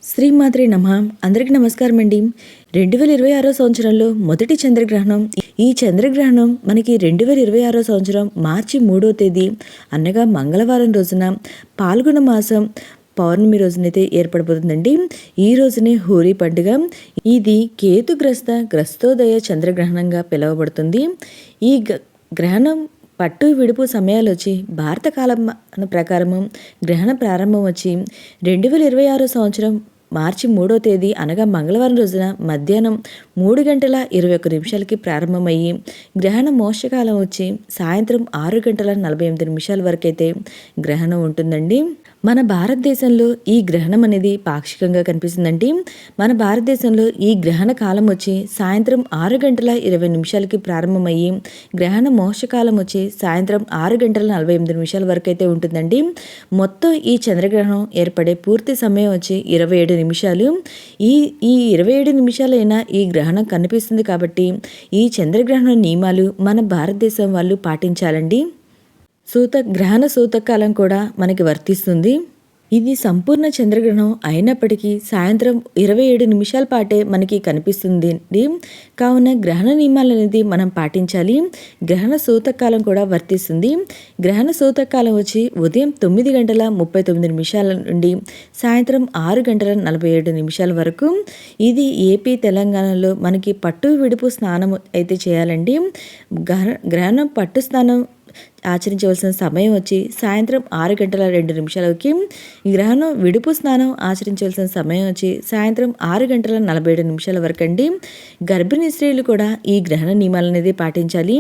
శ్రీమాత్రే నమః. అందరికీ నమస్కారం అండి. 2026 సంవత్సరంలో మొదటి చంద్రగ్రహణం. ఈ చంద్రగ్రహణం మనకి 2026 సంవత్సరం మార్చి 3వ తేదీ అనగా మంగళవారం రోజున పాల్గొన మాసం పౌర్ణమి రోజునైతే ఏర్పడబోతుందండి. ఈ రోజునే హోలీ పండుగ. ఇది గ్రస్తోదయ చంద్రగ్రహణంగా పిలువబడుతుంది. ఈ గ్రహణం పట్టు విడుపు సమయాలు వచ్చి భారత కాలం ప్రకారము గ్రహణ ప్రారంభం వచ్చి 2026 సంవత్సరం మార్చి 3వ తేదీ అనగా మంగళవారం రోజున మధ్యాహ్నం 3:21 ప్రారంభమయ్యి గ్రహణ మోక్షకాలం వచ్చి సాయంత్రం 6:48 వరకు అయితే గ్రహణం ఉంటుందండి. మన భారతదేశంలో ఈ గ్రహణం అనేది పాక్షికంగా కనిపిస్తుందండి. మన భారతదేశంలో ఈ గ్రహణ కాలం వచ్చి సాయంత్రం 6:20 ప్రారంభమయ్యి గ్రహణ మోక్షకాలం వచ్చి సాయంత్రం 6:48 వరకు అయితే ఉంటుందండి. మొత్తం ఈ చంద్రగ్రహణం ఏర్పడే పూర్తి సమయం వచ్చి 27 నిమిషాలు. ఈ 27 నిమిషాలైనా ఈ గ్రహణం కనిపిస్తుంది కాబట్టి ఈ చంద్రగ్రహణ నియమాలు మన భారతదేశం వాళ్ళు పాటించాలండి. గ్రహణ సూతకాలం కూడా మనకి వర్తిస్తుంది. ఇది సంపూర్ణ చంద్రగ్రహణం అయినప్పటికీ సాయంత్రం 27 నిమిషాల పాటే మనకి కనిపిస్తుంది. కావున గ్రహణ నియమాలు అనేది మనం పాటించాలి. గ్రహణ సూతకాలం కూడా వర్తిస్తుంది. గ్రహణ సూతకాలం వచ్చి ఉదయం 9:39 నుండి సాయంత్రం 6:47 వరకు. ఇది ఏపీ తెలంగాణలో మనకి పట్టు విడుపు స్నానం అయితే చేయాలండి. గ్రహణం పట్టు స్నానం ఆచరించవలసిన సమయం వచ్చి సాయంత్రం 6:02 గ్రహణం విడుపు స్నానం ఆచరించవలసిన సమయం వచ్చి సాయంత్రం 6:47 వరకు అండి. గర్భిణీ స్త్రీలు కూడా ఈ గ్రహణ నియమాలు అనేది పాటించాలి.